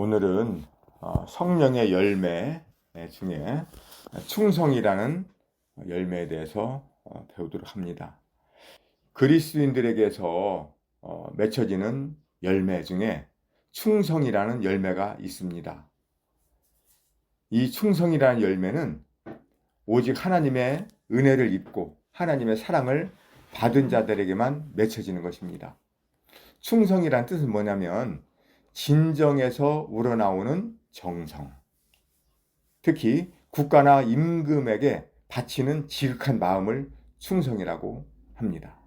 오늘은 성령의 열매 중에 충성이라는 열매에 대해서 배우도록 합니다. 그리스도인들에게서 맺혀지는 열매 중에 충성이라는 열매가 있습니다. 이 충성이라는 열매는 오직 하나님의 은혜를 입고 하나님의 사랑을 받은 자들에게만 맺혀지는 것입니다. 충성이란 뜻은 뭐냐면 진정에서 우러나오는 정성, 특히 국가나 임금에게 바치는 지극한 마음을 충성이라고 합니다.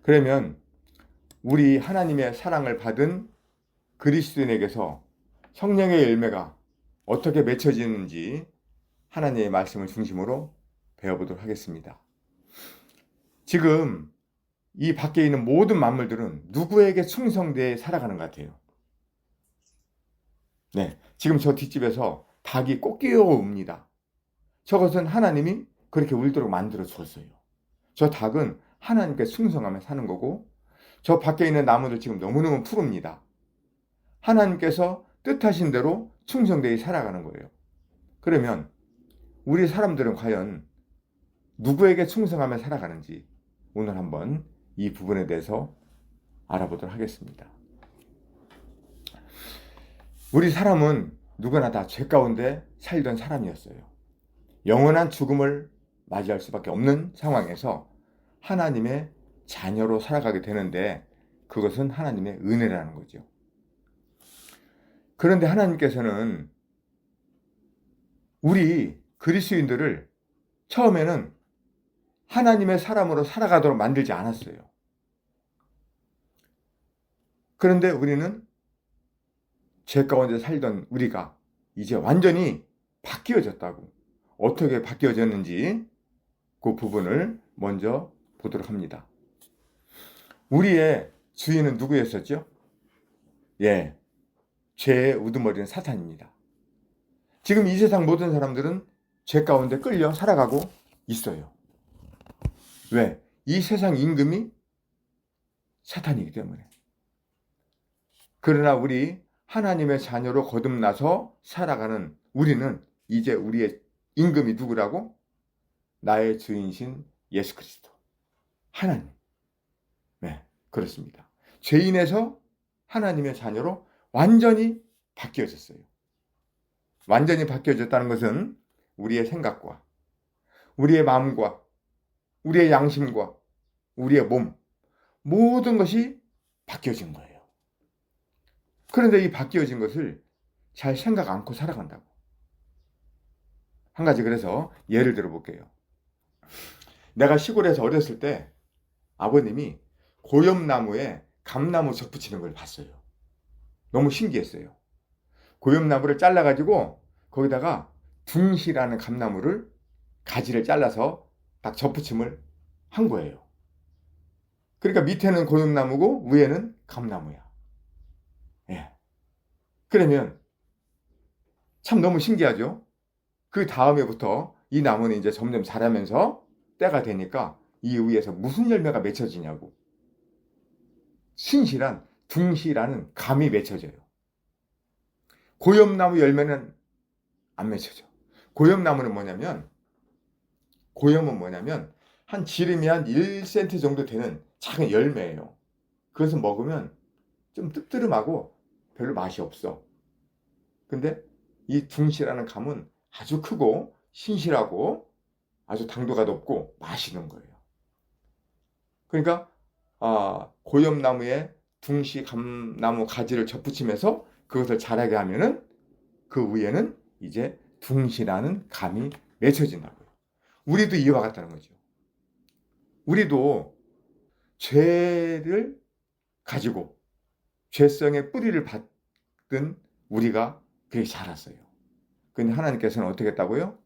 그러면 우리 하나님의 사랑을 받은 그리스도인에게서 성령의 열매가 어떻게 맺혀지는지 하나님의 말씀을 중심으로 배워보도록 하겠습니다. 지금 이 밖에 있는 모든 만물들은 누구에게 충성되어 살아가는 것 같아요. 네, 지금 저 뒷집에서 닭이 꼭 끼어옵니다. 저것은 하나님이 그렇게 울도록 만들어 주었어요. 저 닭은 하나님께 충성하며 사는 거고, 저 밖에 있는 나무들 지금 너무너무 푸릅니다. 하나님께서 뜻하신 대로 충성되어 살아가는 거예요. 그러면 우리 사람들은 과연 누구에게 충성하며 살아가는지 오늘 한번 이 부분에 대해서 알아보도록 하겠습니다. 우리 사람은 누구나 다 죄 가운데 살던 사람이었어요. 영원한 죽음을 맞이할 수밖에 없는 상황에서 하나님의 자녀로 살아가게 되는데 그것은 하나님의 은혜라는 거죠. 그런데 하나님께서는 우리 그리스도인들을 처음에는 하나님의 사람으로 살아가도록 만들지 않았어요. 그런데 우리는 죄 가운데 살던 우리가 이제 완전히 바뀌어졌다고. 어떻게 바뀌어졌는지 그 부분을 먼저 보도록 합니다. 우리의 주인은 누구였었죠? 예, 죄의 우두머리는 사탄입니다. 지금 이 세상 모든 사람들은 죄 가운데 끌려 살아가고 있어요. 왜? 이 세상 임금이 사탄이기 때문에. 그러나 우리 하나님의 자녀로 거듭나서 살아가는 우리는 이제 우리의 임금이 누구라고? 나의 주인신 예수 그리스도. 하나님. 네, 그렇습니다. 죄인에서 하나님의 자녀로 완전히 바뀌어졌어요. 완전히 바뀌어졌다는 것은 우리의 생각과 우리의 마음과 우리의 양심과 우리의 몸, 모든 것이 바뀌어진 거예요. 그런데 이 바뀌어진 것을 잘 생각 않고 살아간다고. 한 가지 그래서 예를 들어 볼게요. 내가 시골에서 어렸을 때 아버님이 고염나무에 감나무 접붙이는 걸 봤어요. 너무 신기했어요. 고염나무를 잘라가지고 거기다가 둥시라는 감나무를 가지를 잘라서 딱 접붙임을 한 거예요. 그러니까 밑에는 고염나무고 위에는 감나무야. 예. 그러면 참 너무 신기하죠? 그 다음에부터 이 나무는 이제 점점 자라면서 때가 되니까 이 위에서 무슨 열매가 맺혀지냐고. 신실한 둥시라는 감이 맺혀져요. 고염나무 열매는 안 맺혀져. 고염은 뭐냐면 한 지름이 한 1cm 정도 되는 작은 열매예요. 그것을 먹으면 좀 뜨뜨름하고 별로 맛이 없어. 근데 이 둥시라는 감은 아주 크고 신실하고 아주 당도가 높고 맛있는 거예요. 그러니까 고염나무에 둥시 감나무 가지를 접붙이면서 그것을 자라게 하면은 그 위에는 이제 둥시라는 감이 맺혀진다고요. 우리도 이와 같다는 거죠. 우리도 죄를 가지고 죄성의 뿌리를 받은 우리가 그렇게 자랐어요. 그런데 하나님께서는 어떻게 했다고요?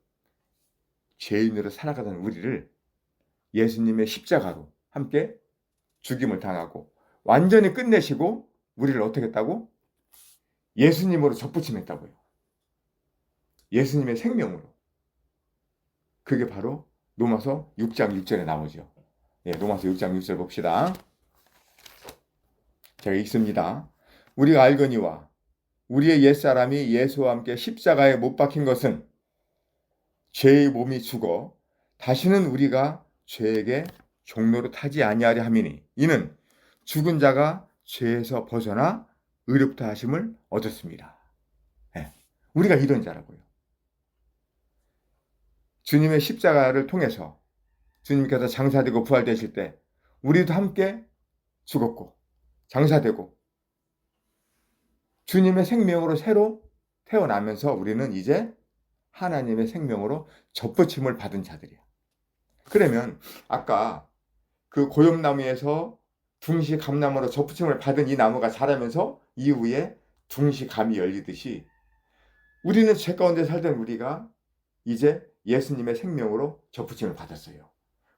죄인으로 살아가던 우리를 예수님의 십자가로 함께 죽임을 당하고 완전히 끝내시고 우리를 어떻게 했다고? 예수님으로 접붙임했다고요. 예수님의 생명으로. 그게 바로 로마서 6장 6절에 나오죠. 예, 로마서 6장 6절 봅시다. 제가 읽습니다. 우리가 알거니와 우리의 옛사람이 예수와 함께 십자가에 못 박힌 것은 죄의 몸이 죽어 다시는 우리가 죄에게 종로로 타지 아니하려 함이니 이는 죽은 자가 죄에서 벗어나 의롭다 하심을 얻었습니다. 네, 우리가 이런 자라고요. 주님의 십자가를 통해서 주님께서 장사되고 부활되실 때 우리도 함께 죽었고 장사되고 주님의 생명으로 새로 태어나면서 우리는 이제 하나님의 생명으로 접붙임을 받은 자들이야. 그러면 아까 그 고염나무에서 둥시 감나무로 접붙임을 받은 이 나무가 자라면서 이후에 둥시 감이 열리듯이 우리는 죄 가운데 살던 우리가 이제 예수님의 생명으로 접붙임을 받았어요.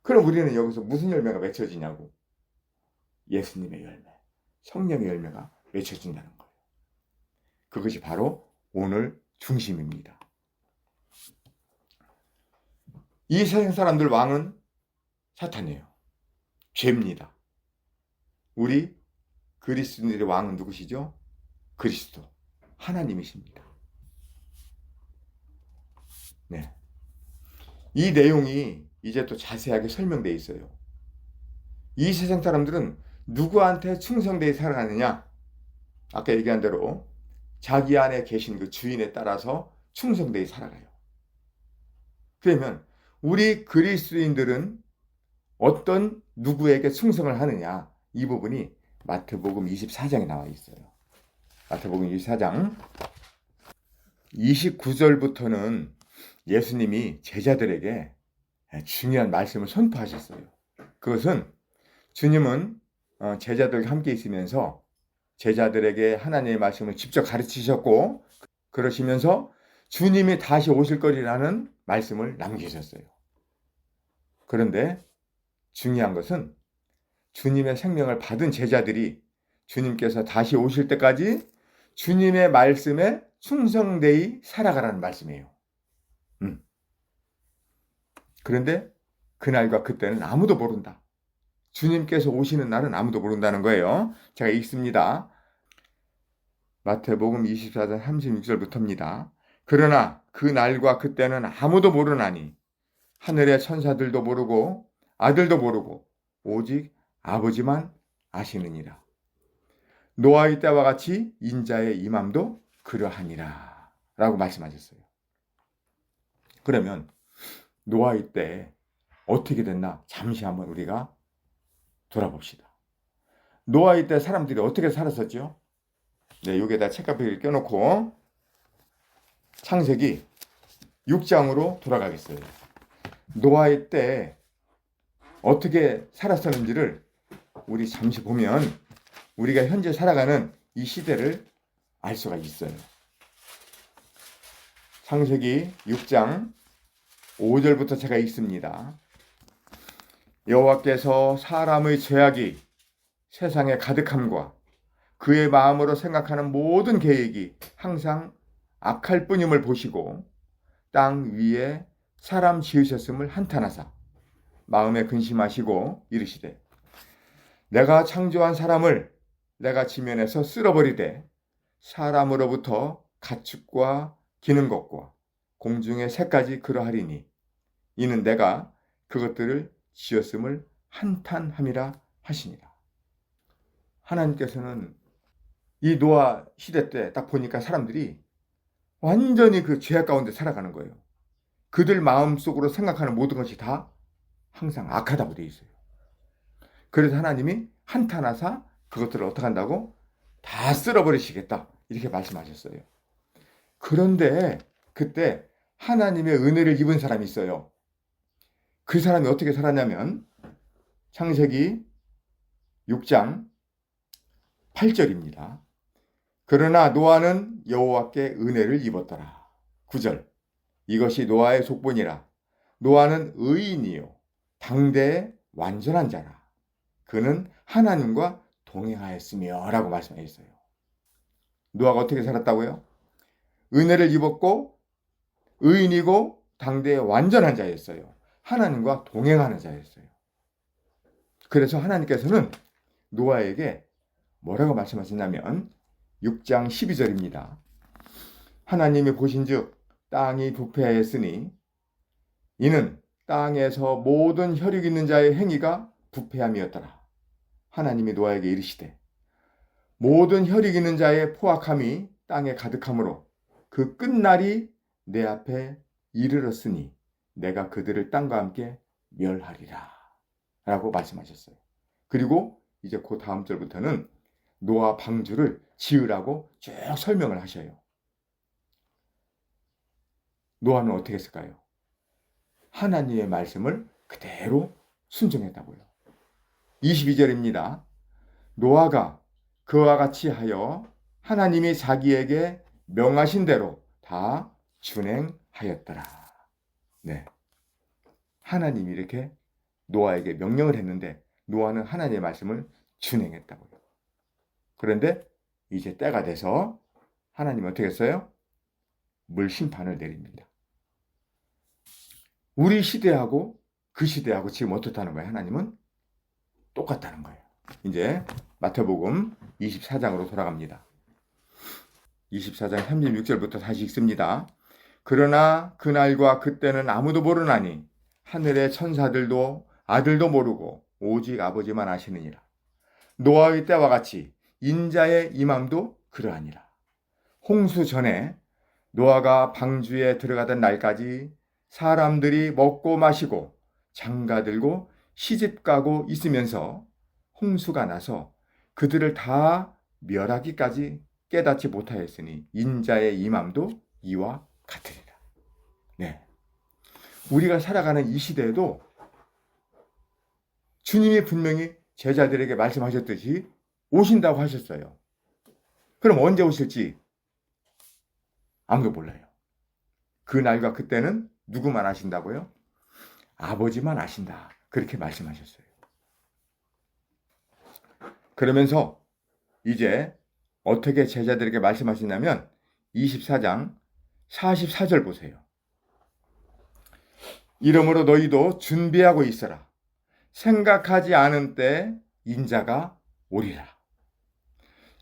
그럼 우리는 여기서 무슨 열매가 맺혀지냐고? 예수님의 열매, 성령의 열매가 맺혀진다는 거예요. 그것이 바로 오늘 중심입니다. 이 세상 사람들 왕은 사탄이에요. 죄입니다. 우리 그리스도인들의 왕은 누구시죠? 그리스도, 하나님이십니다. 네. 이 내용이 이제 또 자세하게 설명되어 있어요. 이 세상 사람들은 누구한테 충성되어 살아가느냐? 아까 얘기한 대로 자기 안에 계신 그 주인에 따라서 충성되어 살아가요. 그러면 우리 그리스도인들은 어떤 누구에게 충성을 하느냐? 이 부분이 마태복음 24장에 나와 있어요. 마태복음 24장 29절부터는 예수님이 제자들에게 중요한 말씀을 선포하셨어요. 그것은 주님은 제자들과 함께 있으면서 제자들에게 하나님의 말씀을 직접 가르치셨고 그러시면서 주님이 다시 오실 거리라는 말씀을 남기셨어요. 그런데 중요한 것은 주님의 생명을 받은 제자들이 주님께서 다시 오실 때까지 주님의 말씀에 충성되이 살아가라는 말씀이에요. 그런데 그날과 그때는 아무도 모른다. 주님께서 오시는 날은 아무도 모른다는 거예요. 제가 읽습니다. 마태복음 24장 36절부터입니다. 그러나 그 날과 그때는 아무도 모르나니 하늘의 천사들도 모르고 아들도 모르고 오직 아버지만 아시느니라. 노아의 때와 같이 인자의 임함도 그러하니라 라고 말씀하셨어요. 그러면 노아의 때 어떻게 됐나 잠시 한번 우리가 돌아봅시다. 노아의 때 사람들이 어떻게 살았었죠? 네, 여기에다 책가피를 껴놓고 창세기 6장으로 돌아가겠어요. 노아의 때 어떻게 살았었는지를 우리 잠시 보면 우리가 현재 살아가는 이 시대를 알 수가 있어요. 창세기 6장 5절부터 제가 읽습니다. 여호와께서 사람의 죄악이 세상에 가득함과 그의 마음으로 생각하는 모든 계획이 항상 악할 뿐임을 보시고 땅 위에 사람 지으셨음을 한탄하사 마음에 근심하시고 이르시되 내가 창조한 사람을 내가 지면에서 쓸어버리되 사람으로부터 가축과 기는 것과 공중의 새까지 그러하리니 이는 내가 그것들을 지었음을 한탄함이라 하시니라. 하나님께서는 이 노아 시대 때 딱 보니까 사람들이 완전히 그 죄악 가운데 살아가는 거예요. 그들 마음속으로 생각하는 모든 것이 다 항상 악하다고 되어 있어요. 그래서 하나님이 한탄하사 그것들을 어떻게 한다고? 다 쓸어버리시겠다 이렇게 말씀하셨어요. 그런데 그때 하나님의 은혜를 입은 사람이 있어요. 그 사람이 어떻게 살았냐면 창세기 6장 8절입니다. 그러나 노아는 여호와께 은혜를 입었더라. 9절 이것이 노아의 속본이라. 노아는 의인이요 당대의 완전한 자라. 그는 하나님과 동행하였으며 라고 말씀하셨어요. 노아가 어떻게 살았다고요? 은혜를 입었고 의인이고 당대의 완전한 자였어요. 하나님과 동행하는 자였어요. 그래서 하나님께서는 노아에게 뭐라고 말씀하셨냐면 6장 12절입니다. 하나님이 보신즉 땅이 부패하였으니 이는 땅에서 모든 혈육 있는 자의 행위가 부패함이었더라. 하나님이 노아에게 이르시되 모든 혈육 있는 자의 포악함이 땅에 가득하므로 그 끝날이 내 앞에 이르렀으니 내가 그들을 땅과 함께 멸하리라 라고 말씀하셨어요. 그리고 이제 그 다음 절부터는 노아 방주를 지으라고 쭉 설명을 하셔요. 노아는 어떻게 했을까요? 하나님의 말씀을 그대로 순종했다고요. 22절입니다. 노아가 그와 같이 하여 하나님이 자기에게 명하신 대로 다 준행하였더라. 네. 하나님이 이렇게 노아에게 명령을 했는데 노아는 하나님의 말씀을 준행했다고요. 그런데 이제 때가 돼서 하나님은 어떻게 했어요? 물 심판을 내립니다. 우리 시대하고 그 시대하고 지금 어떻다는 거예요? 하나님은 똑같다는 거예요. 이제 마태복음 24장으로 돌아갑니다. 24장 36절부터 다시 읽습니다. 그러나 그날과 그때는 아무도 모르나니 하늘의 천사들도 아들도 모르고 오직 아버지만 아시느니라. 노아의 때와 같이 인자의 임함도 그러하니라. 홍수 전에 노아가 방주에 들어가던 날까지 사람들이 먹고 마시고 장가들고 시집가고 있으면서 홍수가 나서 그들을 다 멸하기까지 깨닫지 못하였으니 인자의 임함도 이와 같으리라. 네. 우리가 살아가는 이 시대에도 주님이 분명히 제자들에게 말씀하셨듯이 오신다고 하셨어요. 그럼 언제 오실지 아무도 몰라요. 그 날과 그때는 누구만 아신다고요? 아버지만 아신다. 그렇게 말씀하셨어요. 그러면서 이제 어떻게 제자들에게 말씀하시냐면 24장 44절 보세요. 이러므로 너희도 준비하고 있어라. 생각하지 않은 때 인자가 오리라.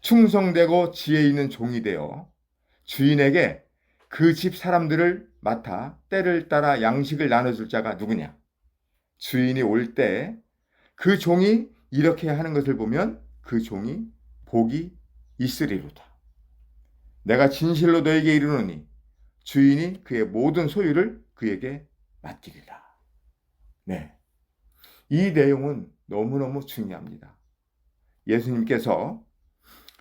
충성되고 지혜 있는 종이 되어 주인에게 그 집 사람들을 맡아 때를 따라 양식을 나눠줄 자가 누구냐? 주인이 올 때 그 종이 이렇게 하는 것을 보면 그 종이 복이 있으리로다. 내가 진실로 너에게 이르노니 주인이 그의 모든 소유를 그에게 맡기리라. 네, 이 내용은 너무너무 중요합니다. 예수님께서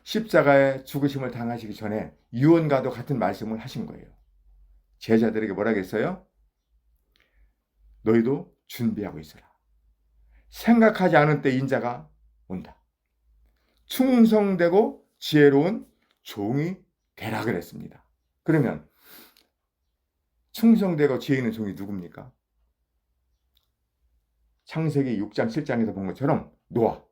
십자가의 죽으심을 당하시기 전에 유언과도 같은 말씀을 하신 거예요. 제자들에게 뭐라 했어요? 너희도 준비하고 있어라. 생각하지 않은 때 인자가 온다. 충성되고 지혜로운 종이 되라 그랬습니다. 그러면 충성되고 지혜 있는 종이 누굽니까? 창세기 6장 7장에서 본 것처럼 노아.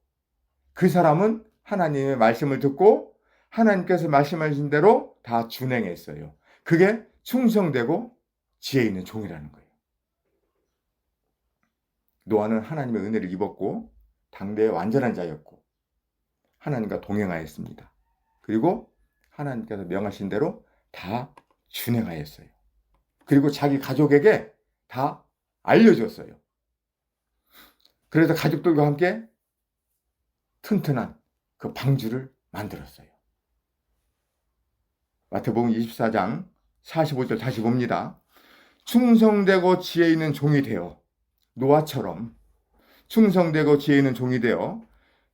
그 사람은 하나님의 말씀을 듣고 하나님께서 말씀하신 대로 다 준행했어요. 그게 충성되고 지혜 있는 종이라는 거예요. 노아는 하나님의 은혜를 입었고 당대의 완전한 자였고 하나님과 동행하였습니다. 그리고 하나님께서 명하신 대로 다 준행하였어요. 그리고 자기 가족에게 다 알려줬어요. 그래서 가족들과 함께 튼튼한 그 방주를 만들었어요. 마태복음 24장 45절 다시 봅니다. 충성되고 지혜 있는 종이 되어 노아처럼 충성되고 지혜 있는 종이 되어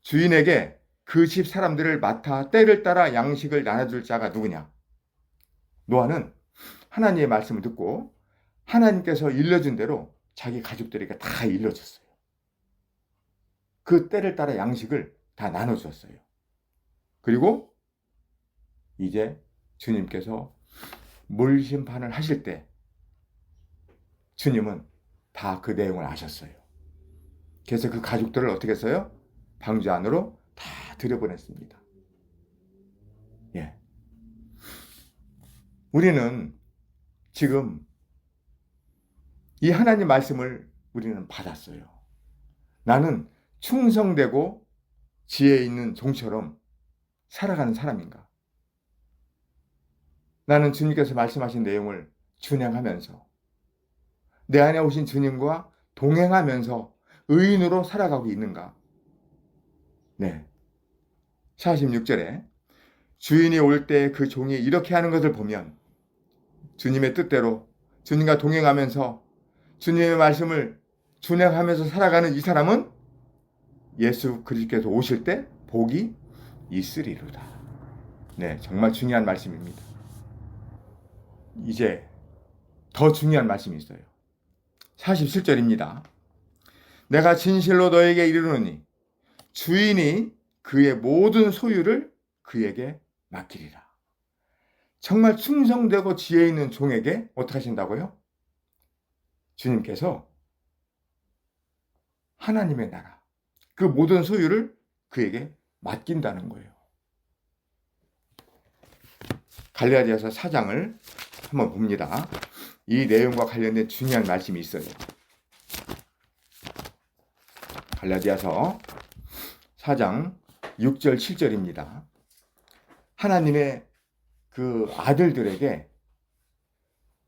주인에게 그 집 사람들을 맡아 때를 따라 양식을 나눠줄 자가 누구냐? 노아는 하나님의 말씀을 듣고 하나님께서 일러준 대로 자기 가족들에게 다 일러줬어요. 그 때를 따라 양식을 다 나눠주었어요. 그리고 이제 주님께서 물 심판을 하실 때 주님은 다 그 내용을 아셨어요. 그래서 그 가족들을 어떻게 했어요? 방주 안으로 다 들여보냈습니다. 예. 우리는 지금 이 하나님 말씀을 우리는 받았어요. 나는 충성되고 지혜 있는 종처럼 살아가는 사람인가? 나는 주님께서 말씀하신 내용을 준행하면서 내 안에 오신 주님과 동행하면서 의인으로 살아가고 있는가? 네. 46절에 주인이 올 때 그 종이 이렇게 하는 것을 보면 주님의 뜻대로 주님과 동행하면서 주님의 말씀을 준행하면서 살아가는 이 사람은 예수 그리스도께서 오실 때 복이 있으리로다. 네, 정말 중요한 말씀입니다. 이제 더 중요한 말씀이 있어요. 47절입니다. 내가 진실로 너에게 이르노니 주인이 그의 모든 소유를 그에게 맡기리라. 정말 충성되고 지혜 있는 종에게 어떻게 하신다고요? 주님께서 하나님의 나라, 그 모든 소유를 그에게 맡긴다는 거예요. 갈라디아서 4장을 한번 봅니다. 이 내용과 관련된 중요한 말씀이 있어요. 갈라디아서 4장 6절 7절입니다. 하나님의 그 아들들에게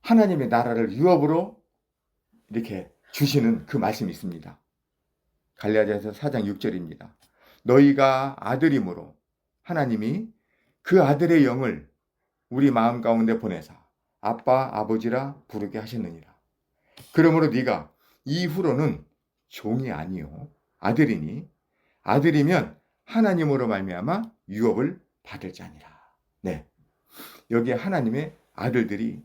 하나님의 나라를 유업으로 이렇게 주시는 그 말씀이 있습니다. 갈라디아서 4장 6절입니다. 너희가 아들이므로 하나님이 그 아들의 영을 우리 마음 가운데 보내사 아빠 아버지라 부르게 하셨느니라. 그러므로 네가 이후로는 종이 아니요 아들이니 아들이면 하나님으로 말미암아 유업을 받을 자니라. 네, 여기에 하나님의 아들들이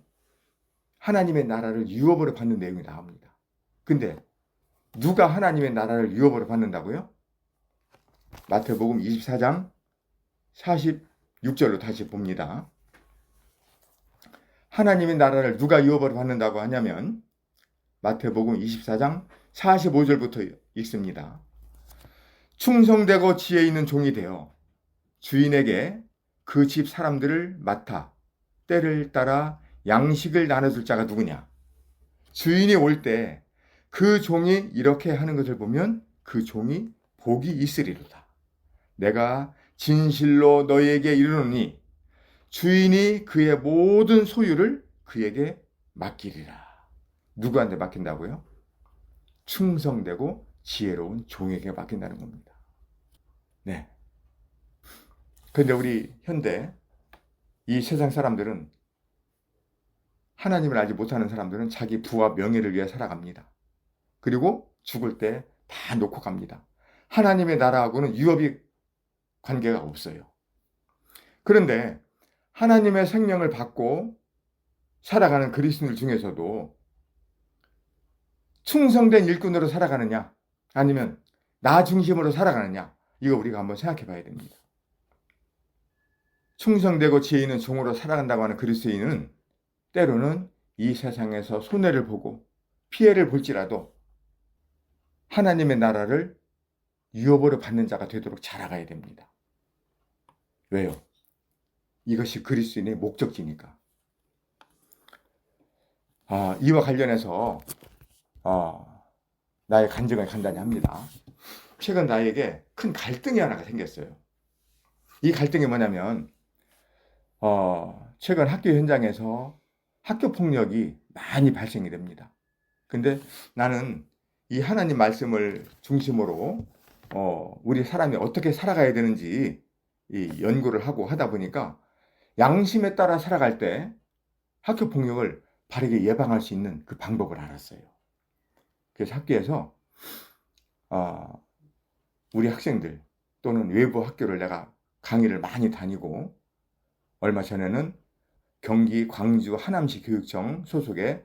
하나님의 나라를 유업으로 받는 내용이 나옵니다. 근데 누가 하나님의 나라를 유업으로 받는다고요? 마태복음 24장 46절로 다시 봅니다. 하나님의 나라를 누가 유업으로 받는다고 하냐면 마태복음 24장 45절부터 읽습니다. 충성되고 지혜 있는 종이 되어 주인에게 그 집 사람들을 맡아 때를 따라 양식을 나눠줄 자가 누구냐? 주인이 올 때 그 종이 이렇게 하는 것을 보면 그 종이 복이 있으리로다. 내가 진실로 너희에게 이르노니 주인이 그의 모든 소유를 그에게 맡기리라. 누구한테 맡긴다고요? 충성되고 지혜로운 종에게 맡긴다는 겁니다. 네. 그런데 우리 현대 이 세상 사람들은 하나님을 알지 못하는 사람들은 자기 부와 명예를 위해 살아갑니다. 그리고 죽을 때 다 놓고 갑니다. 하나님의 나라하고는 유업이 관계가 없어요. 그런데 하나님의 생명을 받고 살아가는 그리스도인들 중에서도 충성된 일꾼으로 살아가느냐 아니면 나 중심으로 살아가느냐 이거 우리가 한번 생각해 봐야 됩니다. 충성되고 지혜 있는 종으로 살아간다고 하는 그리스도인은 때로는 이 세상에서 손해를 보고 피해를 볼지라도 하나님의 나라를 유업으로 받는 자가 되도록 자라가야 됩니다. 왜요? 이것이 그리스도인의 목적지니까. 이와 관련해서 나의 간증을 간단히 합니다. 최근 나에게 큰 갈등이 하나가 생겼어요. 이 갈등이 뭐냐면 최근 학교 현장에서 학교 폭력이 많이 발생이 됩니다. 근데 나는 이 하나님 말씀을 중심으로 우리 사람이 어떻게 살아가야 되는지 이 연구를 하고 하다 보니까 양심에 따라 살아갈 때 학교 폭력을 바르게 예방할 수 있는 그 방법을 알았어요. 그래서 학교에서 우리 학생들 또는 외부 학교를 내가 강의를 많이 다니고 얼마 전에는 경기 광주 하남시 교육청 소속의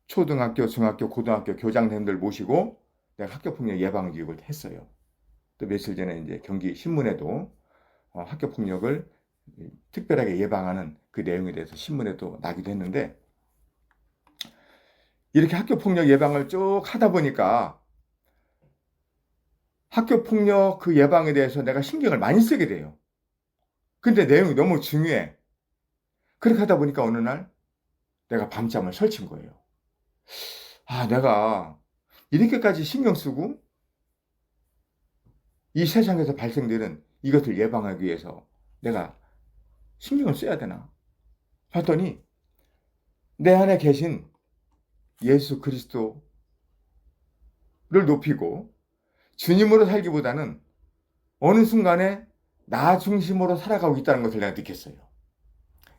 초등학교, 중학교, 고등학교 교장선생님들 모시고 내가 학교폭력 예방교육을 했어요. 또 며칠 전에 이제 경기 신문에도 학교폭력을 특별하게 예방하는 그 내용에 대해서 신문에도 나기도 했는데 이렇게 학교폭력 예방을 쭉 하다 보니까 학교폭력 그 예방에 대해서 내가 신경을 많이 쓰게 돼요. 근데 내용이 너무 중요해. 그렇게 하다 보니까 어느 날 내가 밤잠을 설친 거예요. 내가 이렇게까지 신경 쓰고 이 세상에서 발생되는 이것을 예방하기 위해서 내가 신경을 써야 되나? 봤더니 내 안에 계신 예수 그리스도를 높이고 주님으로 살기보다는 어느 순간에 나 중심으로 살아가고 있다는 것을 내가 느꼈어요.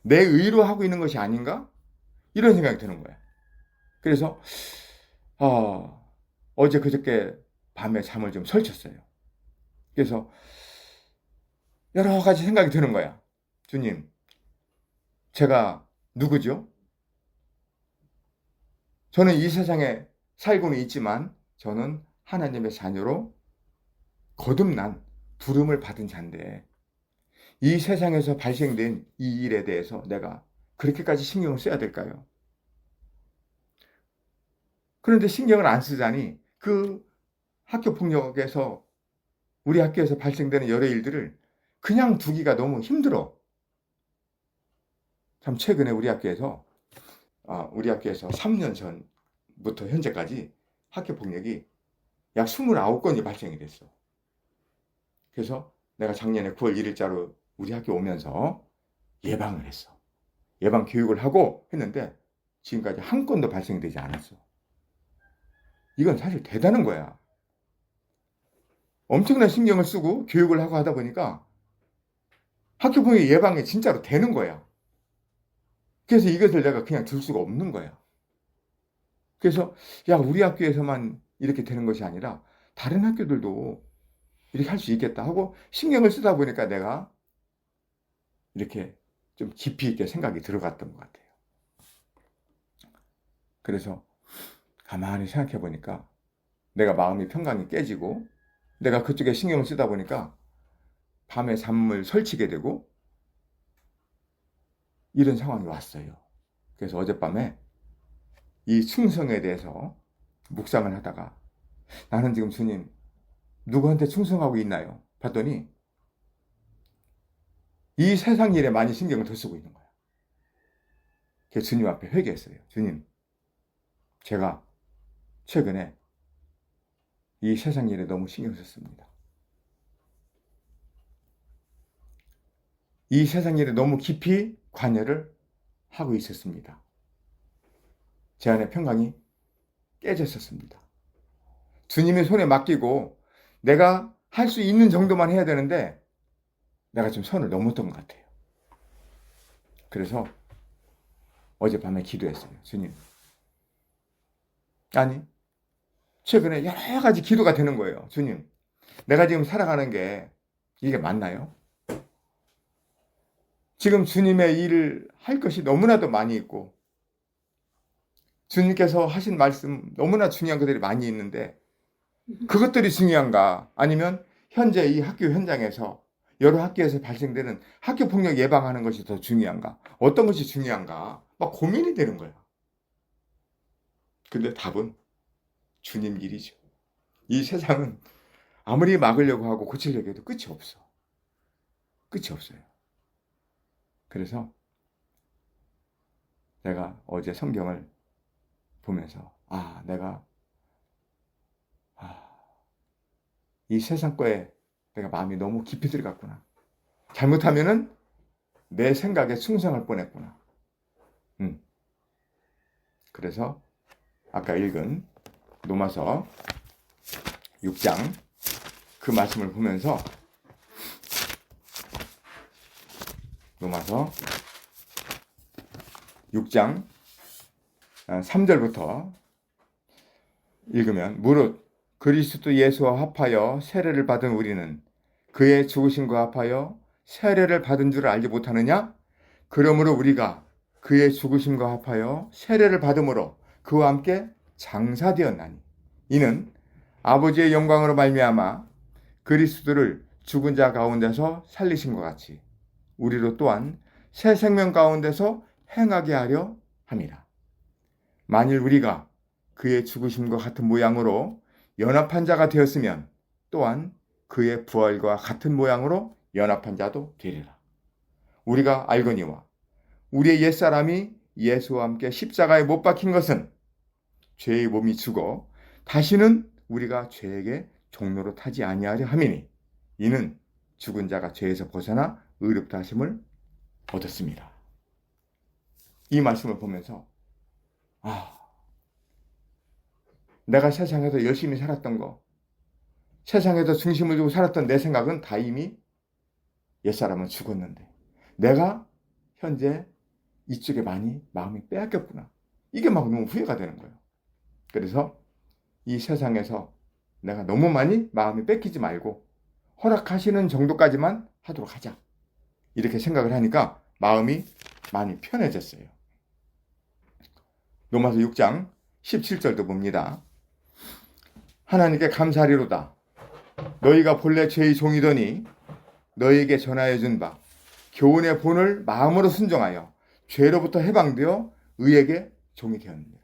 내 의로 하고 있는 것이 아닌가? 이런 생각이 드는 거야. 그래서 어제 그저께 밤에 잠을 좀 설쳤어요. 그래서 여러 가지 생각이 드는 거야. 주님, 제가 누구죠? 저는 이 세상에 살고는 있지만 저는 하나님의 자녀로 거듭난 부름을 받은 자인데 이 세상에서 발생된 이 일에 대해서 내가 그렇게까지 신경을 써야 될까요? 그런데 신경을 안 쓰자니 그 학교 폭력에서 우리 학교에서 발생되는 여러 일들을 그냥 두기가 너무 힘들어. 참 최근에 우리 학교에서 3년 전부터 현재까지 학교 폭력이 약 29건이 발생이 됐어. 그래서 내가 작년에 9월 1일자로 우리 학교 오면서 예방을 했어. 예방 교육을 하고 했는데 지금까지 한 건도 발생되지 않았어. 이건 사실 대단한 거야. 엄청난 신경을 쓰고 교육을 하고 하다 보니까 학교 폭력 예방이 진짜로 되는 거야. 그래서 이것을 내가 그냥 둘 수가 없는 거야. 그래서 우리 학교에서만 이렇게 되는 것이 아니라 다른 학교들도 이렇게 할 수 있겠다 하고 신경을 쓰다 보니까 내가 이렇게 좀 깊이 있게 생각이 들어갔던 것 같아요. 그래서 가만히 생각해 보니까 내가 마음이 평강이 깨지고 내가 그쪽에 신경을 쓰다 보니까 밤에 잠을 설치게 되고 이런 상황이 왔어요. 그래서 어젯밤에 이 충성에 대해서 묵상을 하다가 나는 지금 주님 누구한테 충성하고 있나요? 봤더니 이 세상 일에 많이 신경을 더 쓰고 있는 거야. 그래서 주님 앞에 회개했어요. 주님, 제가 최근에 이 세상 일에 너무 신경 썼습니다. 이 세상 일에 너무 깊이 관여를 하고 있었습니다. 제 안에 평강이 깨졌었습니다. 주님의 손에 맡기고 내가 할 수 있는 정도만 해야 되는데 내가 좀 선을 넘었던 것 같아요. 그래서 어젯밤에 기도했어요. 주님. 아니, 최근에 여러 가지 기도가 되는 거예요. 주님, 내가 지금 살아가는 게 이게 맞나요? 지금 주님의 일을 할 것이 너무나도 많이 있고 주님께서 하신 말씀 너무나 중요한 것들이 많이 있는데 그것들이 중요한가? 아니면 현재 이 학교 현장에서 여러 학교에서 발생되는 학교 폭력 예방하는 것이 더 중요한가? 어떤 것이 중요한가? 막 고민이 되는 거야. 근데 답은 주님 일이죠. 이 세상은 아무리 막으려고 하고 고치려고 해도 끝이 없어. 끝이 없어요. 그래서 내가 어제 성경을 보면서 내가 이 세상 거에 내가 마음이 너무 깊이 들어갔구나. 잘못하면은 내 생각에 충성할 뻔했구나. 그래서 아까 읽은 로마서 6장 그 말씀을 보면서 로마서 6장 3절부터 읽으면 무릇 그리스도 예수와 합하여 세례를 받은 우리는 그의 죽으심과 합하여 세례를 받은 줄 알지 못하느냐? 그러므로 우리가 그의 죽으심과 합하여 세례를 받음으로 그와 함께 장사되었나니 이는 아버지의 영광으로 말미암아 그리스도를 죽은 자 가운데서 살리신 것 같이 우리로 또한 새 생명 가운데서 행하게 하려 함이라. 만일 우리가 그의 죽으심과 같은 모양으로 연합한 자가 되었으면 또한 그의 부활과 같은 모양으로 연합한 자도 되리라. 우리가 알거니와 우리의 옛사람이 예수와 함께 십자가에 못 박힌 것은 죄의 몸이 죽어 다시는 우리가 죄에게 종로로 타지 아니하려 함이니 이는 죽은 자가 죄에서 벗어나 의롭다 하심을 얻었습니다. 이 말씀을 보면서 내가 세상에서 열심히 살았던 거, 세상에서 중심을 두고 살았던 내 생각은 다 이미 옛사람은 죽었는데 내가 현재 이쪽에 많이 마음이 빼앗겼구나. 이게 막 너무 후회가 되는 거예요. 그래서 이 세상에서 내가 너무 많이 마음이 뺏기지 말고 허락하시는 정도까지만 하도록 하자. 이렇게 생각을 하니까 마음이 많이 편해졌어요. 로마서 6장 17절도 봅니다. 하나님께 감사하리로다. 너희가 본래 죄의 종이더니 너희에게 전하여 준 바 교훈의 본을 마음으로 순종하여 죄로부터 해방되어 의에게 종이 되었느니라.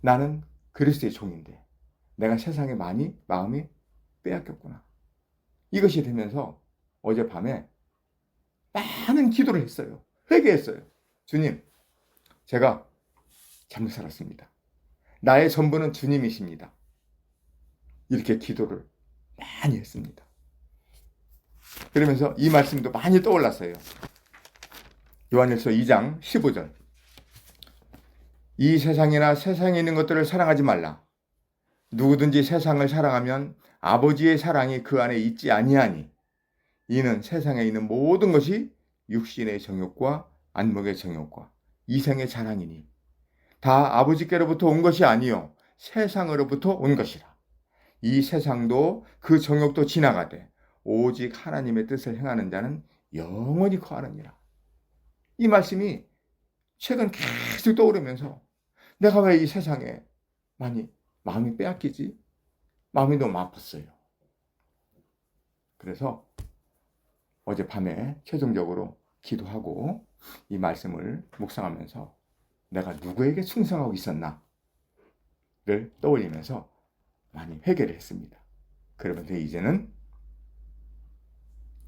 나는 그리스도의 종인데 내가 세상에 많이 마음이 빼앗겼구나. 이것이 되면서 어젯밤에 많은 기도를 했어요. 회개했어요. 주님, 제가 잘못 살았습니다. 나의 전부는 주님이십니다. 이렇게 기도를 많이 했습니다. 그러면서 이 말씀도 많이 떠올랐어요. 요한일서 2장 15절. 이 세상이나 세상에 있는 것들을 사랑하지 말라. 누구든지 세상을 사랑하면 아버지의 사랑이 그 안에 있지 아니하니 이는 세상에 있는 모든 것이 육신의 정욕과 안목의 정욕과 이생의 자랑이니 다 아버지께로부터 온 것이 아니요 세상으로부터 온 것이라. 이 세상도 그 정욕도 지나가되 오직 하나님의 뜻을 행하는 자는 영원히 거하느니라. 이 말씀이 최근 계속 떠오르면서 내가 왜 이 세상에 많이 마음이 빼앗기지? 마음이 너무 아팠어요. 그래서 어젯밤에 최종적으로 기도하고 이 말씀을 묵상하면서 내가 누구에게 충성하고 있었나를 떠올리면서 많이 회개를 했습니다. 그러면서 이제는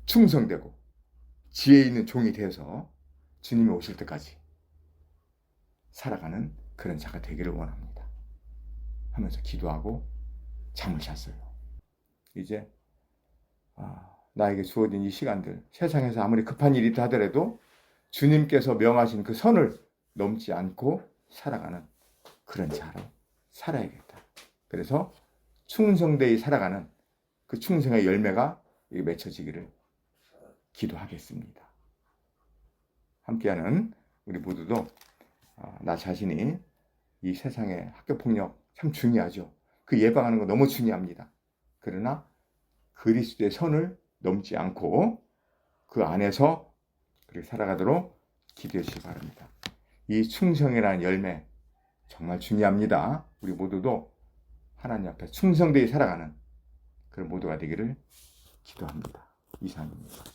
충성되고 지혜 있는 종이 되어서 주님이 오실 때까지 살아가는 그런 자가 되기를 원합니다. 하면서 기도하고 잠을 잤어요. 이제 나에게 주어진 이 시간들, 세상에서 아무리 급한 일이 있다 하더라도 주님께서 명하신 그 선을 넘지 않고 살아가는 그런 자로 살아야겠다. 그래서 충성되이 살아가는 그 충성의 열매가 맺혀지기를 기도하겠습니다. 함께하는 우리 모두도 나 자신이 이 세상의 학교폭력 참 중요하죠. 그 예방하는 거 너무 중요합니다. 그러나 그리스도의 선을 넘지 않고 그 안에서 그렇게 살아가도록 기도해 주시기 바랍니다. 이 충성이라는 열매 정말 중요합니다. 우리 모두도 하나님 앞에 충성되이 살아가는 그런 모두가 되기를 기도합니다. 이상입니다.